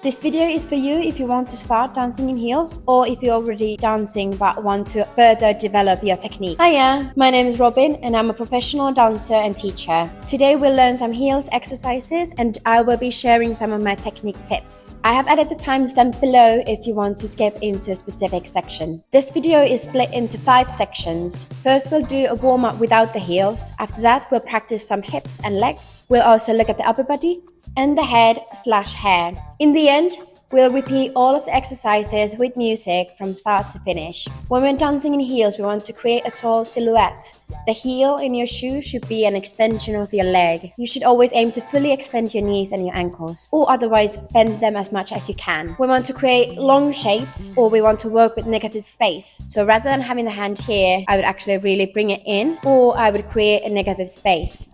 This video is for you if you want to start dancing in heels or if you're already dancing but want to further develop your technique. Hiya, my name is Robin and I'm a professional dancer and teacher. Today we'll learn some heels exercises and I will be sharing some of my technique tips. I have added the timestamps below if you want to skip into a specific section. This video is split into 5 sections. First we'll do a warm-up without the heels. After that we'll practice some hips and legs. We'll also look at the upper body and the head/hair. In the end, we'll repeat all of the exercises with music from start to finish. When we're dancing in heels, we want to create a tall silhouette. The heel in your shoe should be an extension of your leg. You should always aim to fully extend your knees and your ankles, or otherwise bend them as much as you can. We want to create long shapes, or we want to work with negative space. So rather than having the hand here, I would actually really bring it in, or I would create a negative space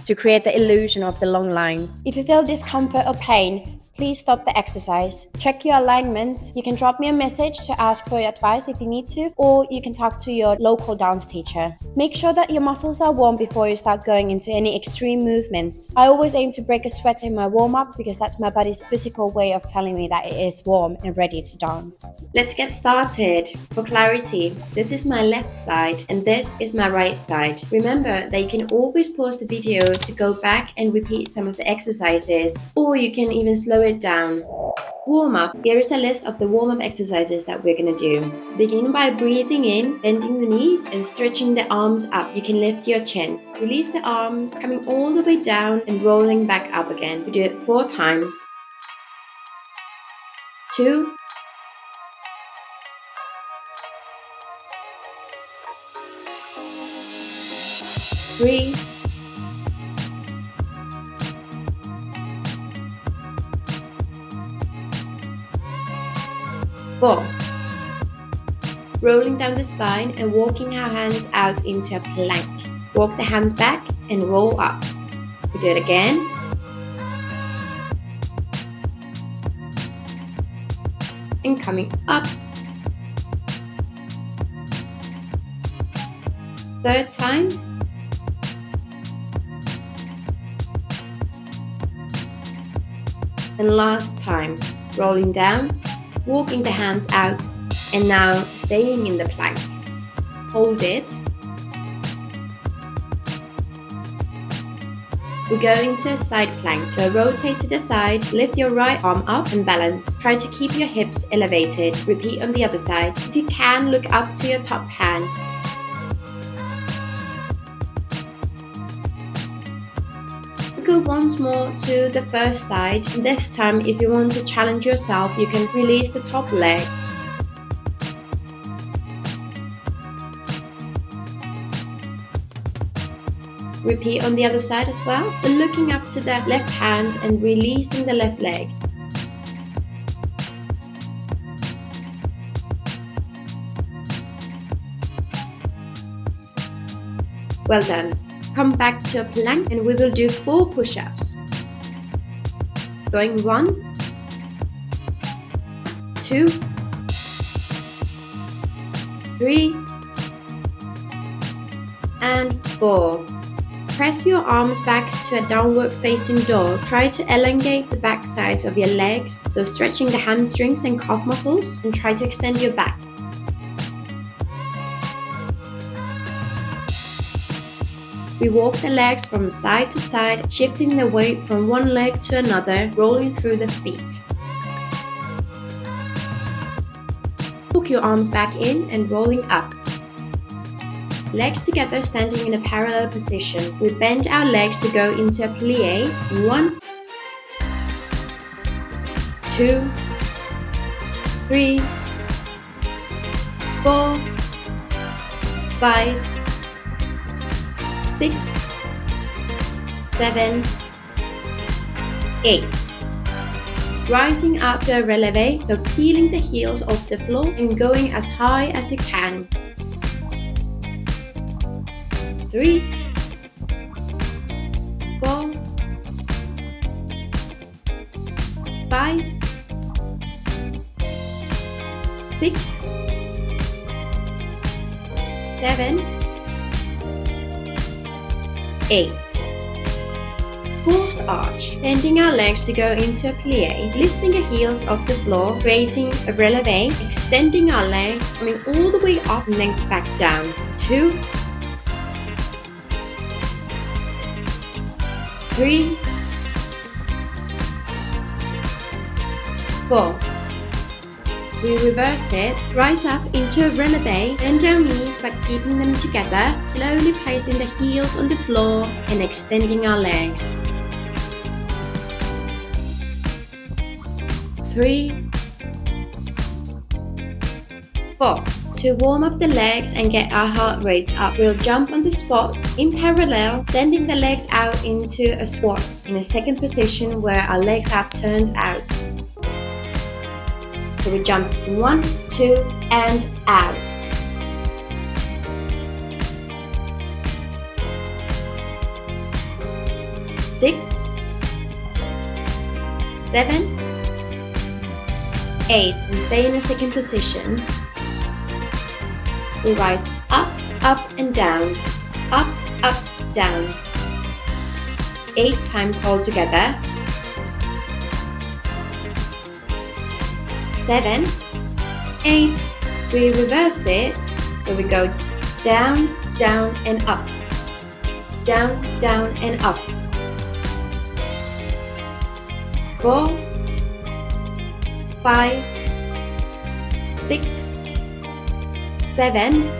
to create the illusion of the long lines. If you feel discomfort or pain, please stop the exercise. Check your alignments. You can drop me a message to ask for your advice if you need to, or you can talk to your local dance teacher. Make sure that your muscles are warm before you start going into any extreme movements. I always aim to break a sweat in my warm-up because that's my body's physical way of telling me that it is warm and ready to dance. Let's get started. For clarity, this is my left side and this is my right side. Remember that you can always pause the video to go back and repeat some of the exercises, or you can even slow it down. Warm-up. Here is a list of the warm-up exercises that we're gonna do. Begin by breathing in, bending the knees and stretching the arms up. You can lift your chin. Release the arms, coming all the way down and rolling back up again. We do it 4 times. 2, 3, 4. Rolling down the spine and walking our hands out into a plank. Walk the hands back and roll up. We do it again. And coming up. 3rd time. And last time. Rolling down, walking the hands out, and now staying in the plank. Hold it. We go into a side plank, so rotate to the side, lift your right arm up and balance. Try to keep your hips elevated. Repeat on the other side. If you can, look up to your top hand. Go once more to the first side. This time, if you want to challenge yourself, you can release the top leg. Repeat on the other side as well. So looking up to the left hand and releasing the left leg. Well done. Come back to a plank and we will do 4 push-ups. Going 1, 2, 3, and 4. Press your arms back to a downward facing dog. Try to elongate the back sides of your legs, so stretching the hamstrings and calf muscles, and try to extend your back. We walk the legs from side to side, shifting the weight from one leg to another, rolling through the feet. Hook your arms back in and rolling up. Legs together, standing in a parallel position. We bend our legs to go into a plié. 1, 2, 3, 4, 5, 6, 7, 8. Rising up to a releve, so peeling the heels off the floor and going as high as you can. 3, 4, 5, 6, 7, 8. forced arch, bending our legs to go into a plie, lifting the heels off the floor, creating a relevé, extending our legs, coming all the way up and then back down. 2, 3, 4. We reverse it, rise up into a relevé, bend our knees by keeping them together, slowly placing the heels on the floor and extending our legs. 3, 4. To warm up the legs and get our heart rate up, we'll jump on the spot in parallel, sending the legs out into a squat in a second position where our legs are turned out. So we jump 1, 2, and out. 6, 7, 8. And stay in a second position. We rise up, up, and down. Up, up, down. 8 times all together. 7, 8. We reverse it, so we go down, down, and up. Down, down, and up. 4, 5, 6, 7,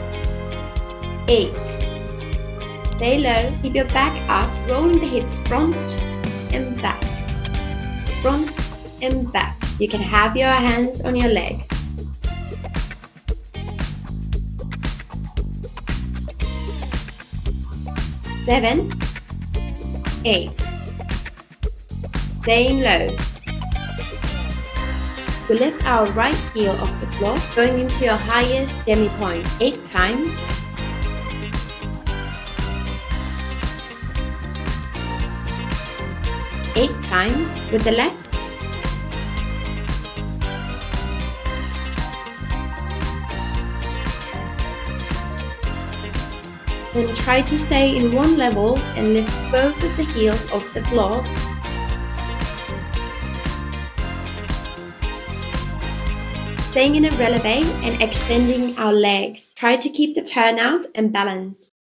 8. Stay low, keep your back up, rolling the hips front and back. Front and back. You can have your hands on your legs. 7, 8. Staying low. We lift our right heel off the floor, going into your highest demi point 8 times. 8 times with the left. Then try to stay in one level and lift both of the heels off the floor. Staying in a relevé and extending our legs. Try to keep the turnout and balance.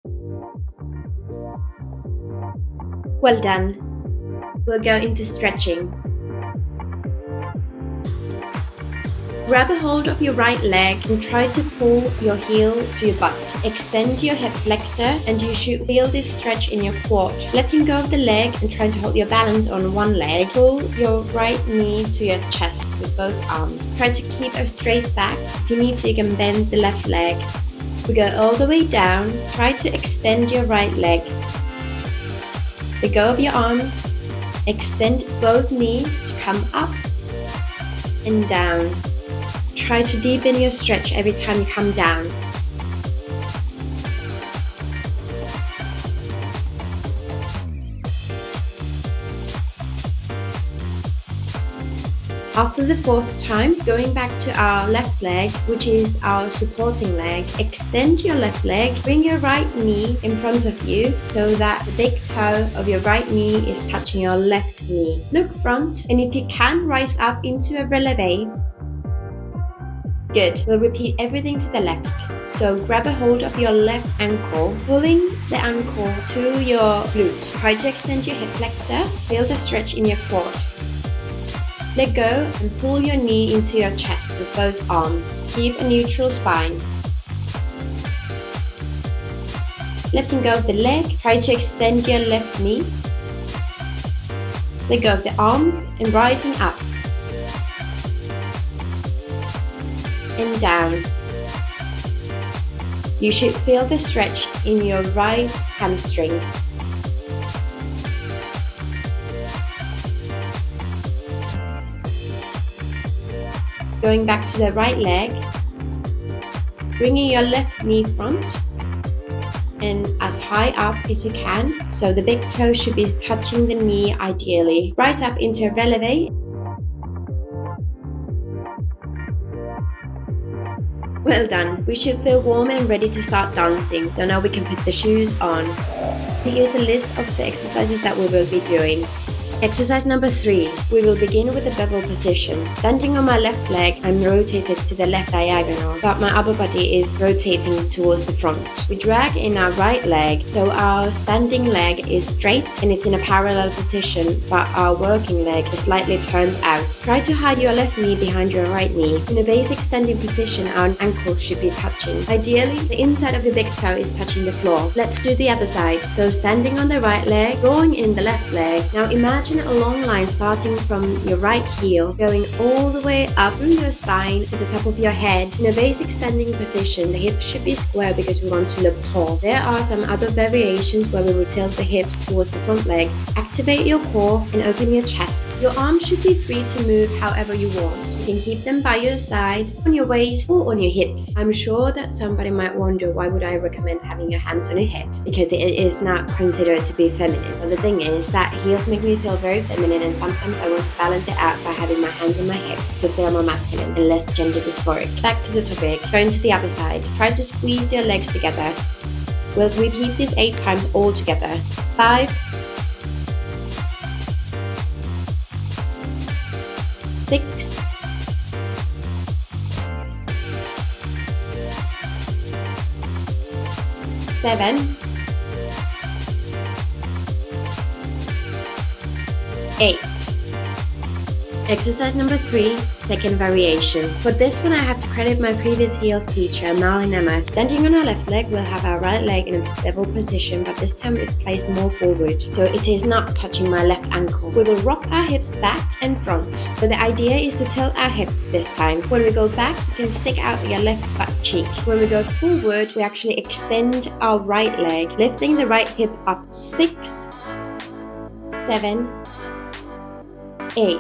Well done. We'll go into stretching. Grab a hold of your right leg and try to pull your heel to your butt. Extend your hip flexor and you should feel this stretch in your quad. Letting go of the leg and try to hold your balance on one leg. Pull your right knee to your chest with both arms. Try to keep a straight back. If you need to, you can bend the left leg. We go all the way down. Try to extend your right leg. Let go of your arms. Extend both knees to come up and down. Try to deepen your stretch every time you come down. After the 4th time, going back to our left leg, which is our supporting leg, extend your left leg, bring your right knee in front of you so that the big toe of your right knee is touching your left knee. Look front, and if you can, rise up into a relevé. Good. We'll repeat everything to the left. So grab a hold of your left ankle, pulling the ankle to your glute. Try to extend your hip flexor. Feel the stretch in your quad. Let go and pull your knee into your chest with both arms. Keep a neutral spine. Letting go of the leg. Try to extend your left knee. Let go of the arms and rising up. And down. You should feel the stretch in your right hamstring. Going back to the right leg, bringing your left knee front and as high up as you can, so the big toe should be touching the knee ideally. Rise up into a relevé. Well done. We should feel warm and ready to start dancing, so now we can put the shoes on. Here's a list of the exercises that we will be doing. Exercise number 3. We will begin with the bevel position. Standing on my left leg, I'm rotated to the left diagonal, but my upper body is rotating towards the front. We drag in our right leg, so our standing leg is straight and it's in a parallel position, but our working leg is slightly turned out. Try to hide your left knee behind your right knee. In a basic standing position, our ankles should be touching. Ideally, the inside of your big toe is touching the floor. Let's do the other side. So standing on the right leg, drawing in the left leg. Now imagine a long line starting from your right heel, going all the way up through your spine to the top of your head. In a basic standing position, the hips should be square because we want to look tall. There are some other variations where we will tilt the hips towards the front leg. Activate your core and open your chest. Your arms should be free to move however you want. You can keep them by your sides, on your waist, or on your hips. I'm sure that somebody might wonder, why would I recommend having your hands on your hips? Because it is not considered to be feminine. But the thing is that heels make me feel very feminine, and sometimes I want to balance it out by having my hands on my hips to feel more masculine and less gender dysphoric. Back to the topic. Going to the other side. Try to squeeze your legs together. We'll repeat this 8 times all together. 5, 6, 7, 8. Exercise number 3, second variation. For this one, I have to credit my previous heels teacher, Mal and Emma. Standing on our left leg, we'll have our right leg in a bevel position, but this time it's placed more forward, so it is not touching my left ankle. We will rock our hips back and front, but the idea is to tilt our hips this time. When we go back, you can stick out your left butt cheek. When we go forward, we actually extend our right leg, lifting the right hip up. 6, 7, 8.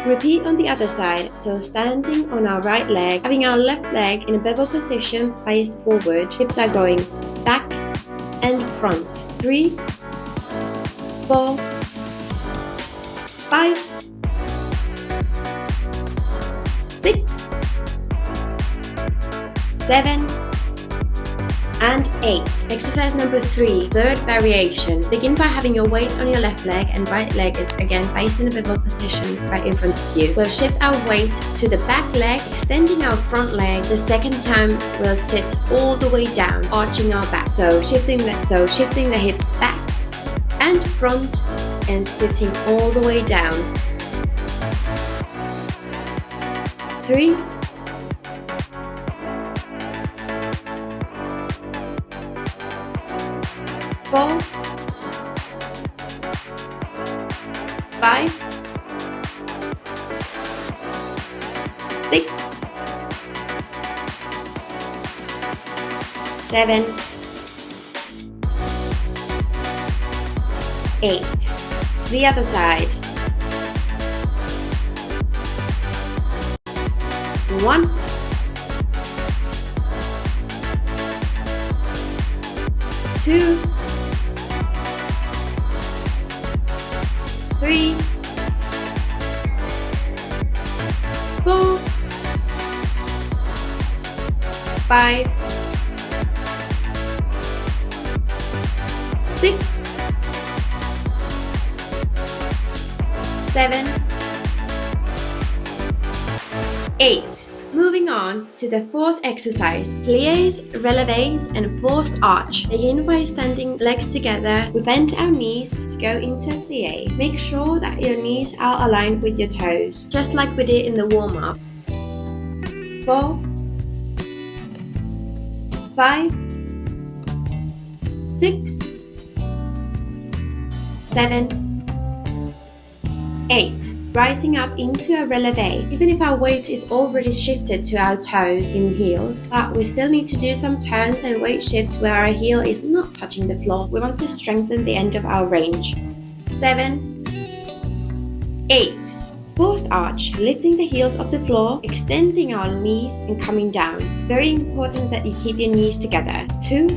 Repeat on the other side, so standing on our right leg, having our left leg in a bevel position placed forward, hips are going back and front. 3, 4, 5, 6, 7, and 8. Exercise number 3, third variation. Begin by having your weight on your left leg and right leg is again placed in a bevel position right in front of you. We'll shift our weight to the back leg, extending our front leg. The second time we'll sit all the way down, arching our back. So shifting the hips back and front and sitting all the way down. 3, 4, 5, 6, 7, 8. The other side. 1, 2, 3, 4, 5, 6, 7, 8. Moving on to the fourth exercise, pliés, relevés, and forced arch. Begin by standing legs together. We bend our knees to go into a plié. Make sure that your knees are aligned with your toes, just like we did in the warm-up. 4, 5, 6, 7, 8. Rising up into a relevé. Even if our weight is already shifted to our toes in heels, but we still need to do some turns and weight shifts where our heel is not touching the floor. We want to strengthen the end of our range. 7, 8. Forced arch, lifting the heels off the floor, extending our knees and coming down. Very important that you keep your knees together. 2,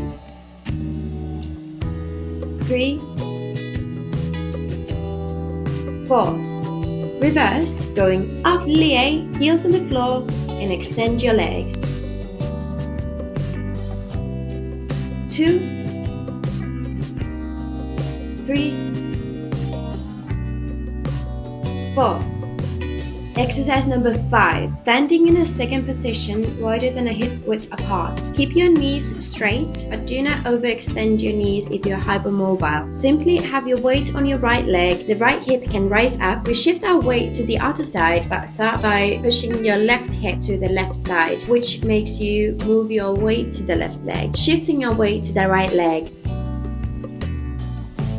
3, 4. Reversed, going up, plié, heels on the floor, and extend your legs. 2, 3, 4. Exercise number 5. Standing in a second position wider than a hip width apart. Keep your knees straight, but do not overextend your knees if you're hypermobile. Simply have your weight on your right leg. The right hip can rise up. We shift our weight to the other side, but start by pushing your left hip to the left side, which makes you move your weight to the left leg. Shifting your weight to the right leg.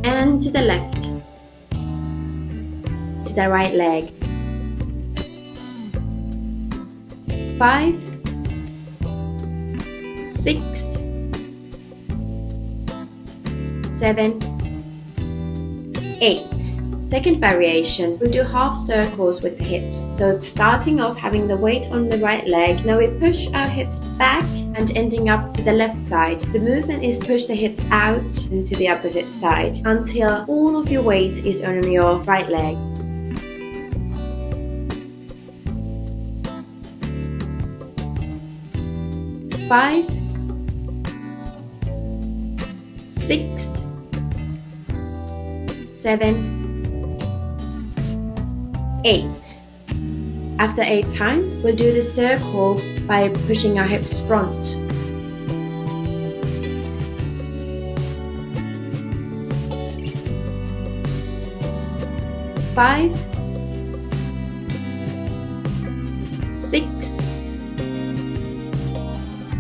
And to the left. To the right leg. 5, 6, 7, 8. Second variation, we do half circles with the hips. So starting off having the weight on the right leg, now we push our hips back and ending up to the left side. The movement is to push the hips out and to the opposite side until all of your weight is on your right leg. 5, 6, 7, 8. After 8 times, we'll do the circle by pushing our hips front. Five, 6,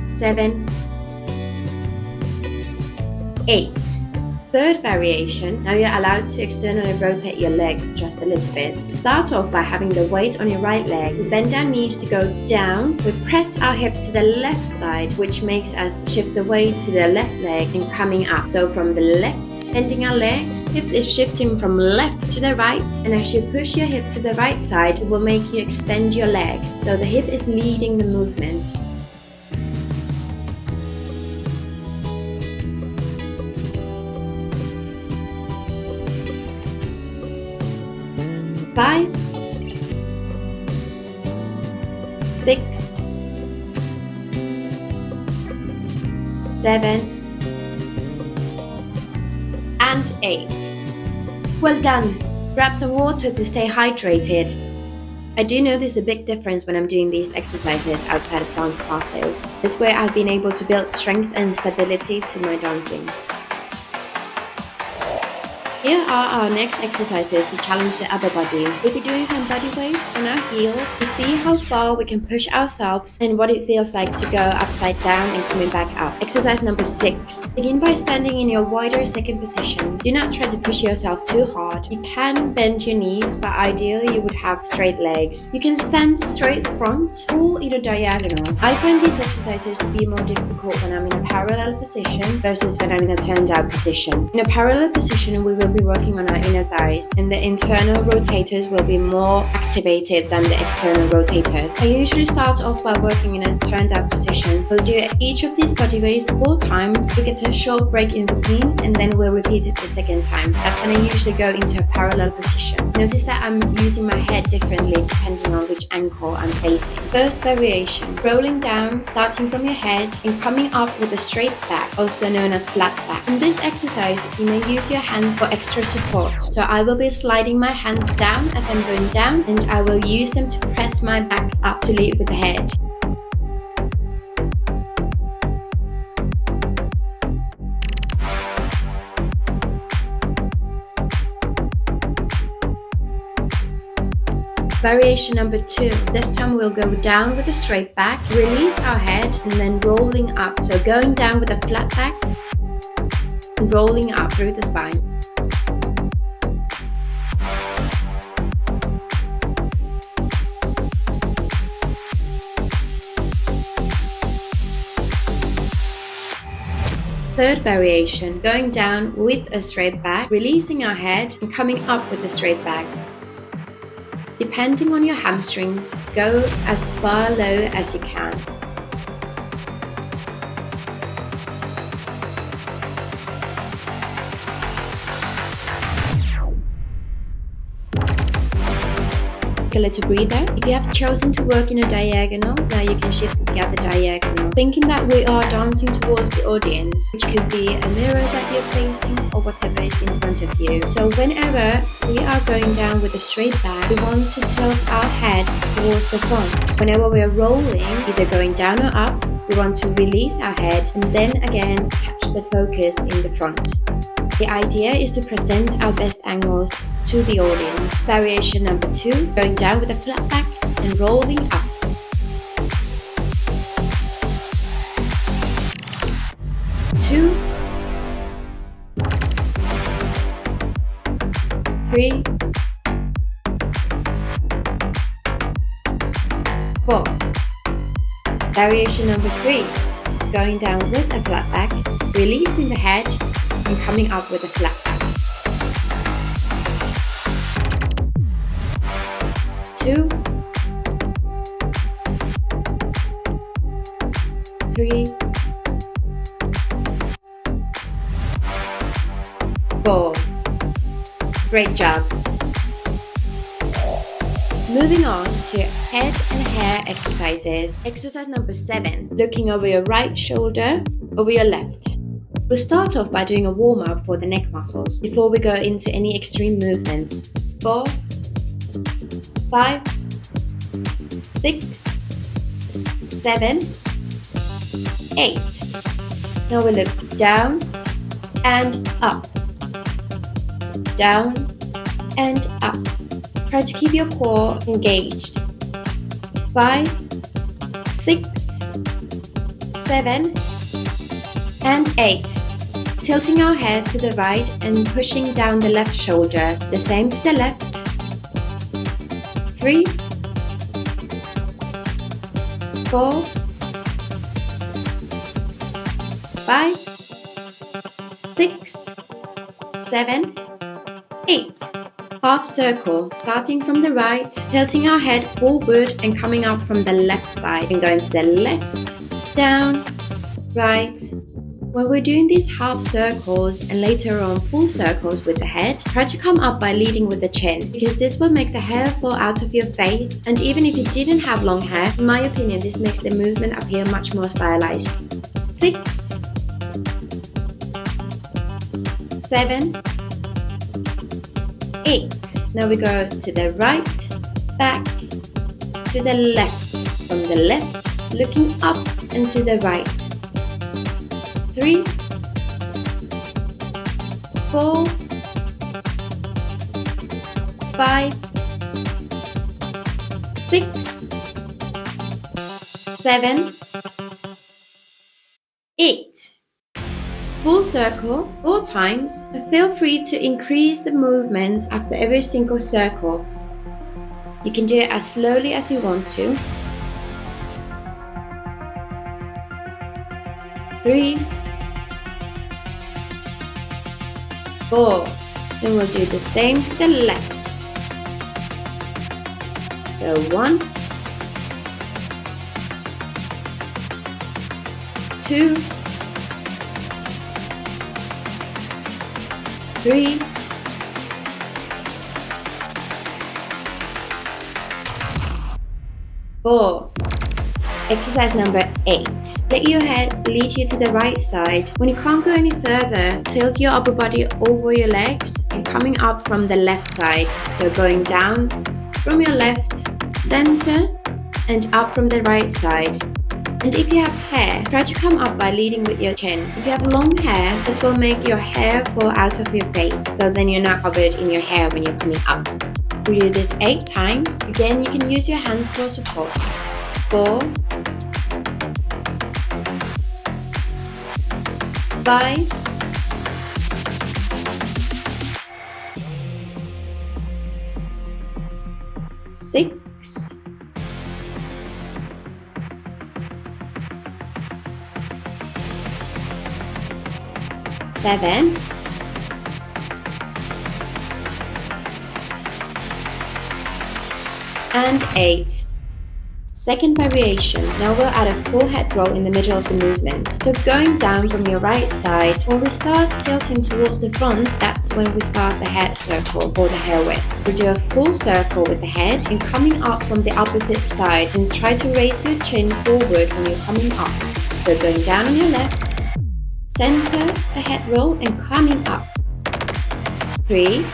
7, 8. Third variation, now you're allowed to externally rotate your legs just a little bit. Start off by having the weight on your right leg. We bend our knees to go down. We press our hip to the left side, which makes us shift the weight to the left leg and coming up. So from the left, bending our legs, hip is shifting from left to the right, and as you push your hip to the right side, it will make you extend your legs. So the hip is leading the movement. 5, 6, 7, and 8. Well done! Grab some water to stay hydrated. I do notice a big difference when I'm doing these exercises outside of dance classes. This way I've been able to build strength and stability to my dancing. Here are our next exercises to challenge the upper body. We'll be doing some body waves on our heels to see how far we can push ourselves and what it feels like to go upside down and coming back up. Exercise number 6. Begin by standing in your wider second position. Do not try to push yourself too hard. You can bend your knees, but ideally you would have straight legs. You can stand straight front or either diagonal. I find these exercises to be more difficult when I'm in a parallel position versus when I'm in a turned out position. In a parallel position, we will be working on our inner thighs, and the internal rotators will be more activated than the external rotators. I usually start off by working in a turned out position. We'll do each of these body waves 4 times. We get a short break in between, and then we'll repeat it the second time. That's when I usually go into a parallel position. Notice that I'm using my head differently depending on which ankle I'm facing. First variation, rolling down, starting from your head and coming up with a straight back, also known as flat back. In this exercise, you may use your hands for extra support. So I will be sliding my hands down as I'm going down, and I will use them to press my back up to lead with the head. Variation number 2. This time we'll go down with a straight back, release our head, and then rolling up. So going down with a flat back and rolling up through the spine. Third variation, going down with a straight back, releasing our head and coming up with a straight back. Depending on your hamstrings, go as far low as you can. Take a little breather. If you have chosen to work in a diagonal, now you can shift to the other diagonal. Thinking that we are dancing towards the audience, which could be a mirror that you're facing or whatever is in front of you. So whenever we are going down with a straight back, we want to tilt our head towards the front. Whenever we are rolling, either going down or up, we want to release our head and then again catch the focus in the front. The idea is to present our best angles to the audience. Variation number 2, going down with a flat back and rolling up. 2, 3, 4. Variation number 3, going down with a flat back, releasing the head and coming up with a flat back. 2, 3, 4. Great job. Moving on to head and hair exercises. Exercise number 7, looking over your right shoulder, over your left. We'll start off by doing a warm-up for the neck muscles before we go into any extreme movements. 4, 5, 6, 7, 8. Now we look down and up. Down and up. Try to keep your core engaged. 5, 6, 7, and 8. Tilting our head to the right and pushing down the left shoulder. The same to the left. 3, 4, 5, 6, 7, 8. Half circle, starting from the right, tilting our head forward and coming up from the left side and going to the left, down, right. When we're doing these half circles and later on full circles with the head, try to come up by leading with the chin, because this will make the hair fall out of your face, and even if you didn't have long hair, in my opinion, this makes the movement appear much more stylized. 6, 7, 8. Now we go to the right, back, to the left, from the left, looking up and to the right. 3, 4, 5, 6, 7, 8. Full circle 4 times, but feel free to increase the movement after every single circle. You can do it as slowly as you want to. 3, 4. Then we'll do the same to the left. So 1, 2, 3, 4. Exercise number 8. Let your head lead you to the right side. When you can't go any further, tilt your upper body over your legs and coming up from the left side. So going down from your left, center, and up from the right side. And if you have hair, try to come up by leading with your chin. If you have long hair, this will make your hair fall out of your face, so then you're not covered in your hair when you're coming up. We do this 8 times. Again, you can use your hands for support. 4, 5, 6, 7, 8. Second variation, now we'll add a full head roll in the middle of the movement. So going down from your right side, when we start tilting towards the front, that's when we start the head circle or the hair width. We do a full circle with the head and coming up from the opposite side, and try to raise your chin forward when you're coming up. So going down on your left, center a head roll and coming up. 3,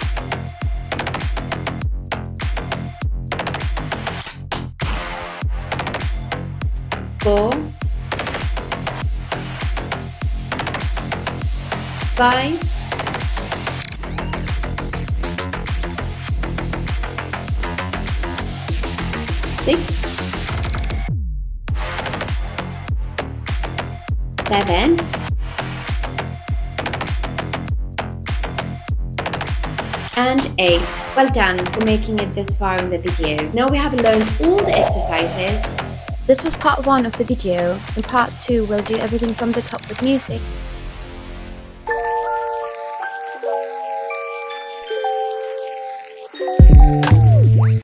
4, 5, 6, 7, 8. Well done for making it this far in the video. Now we have learned all the exercises. This was part 1 of the video. In part 2 we'll do everything from the top with music.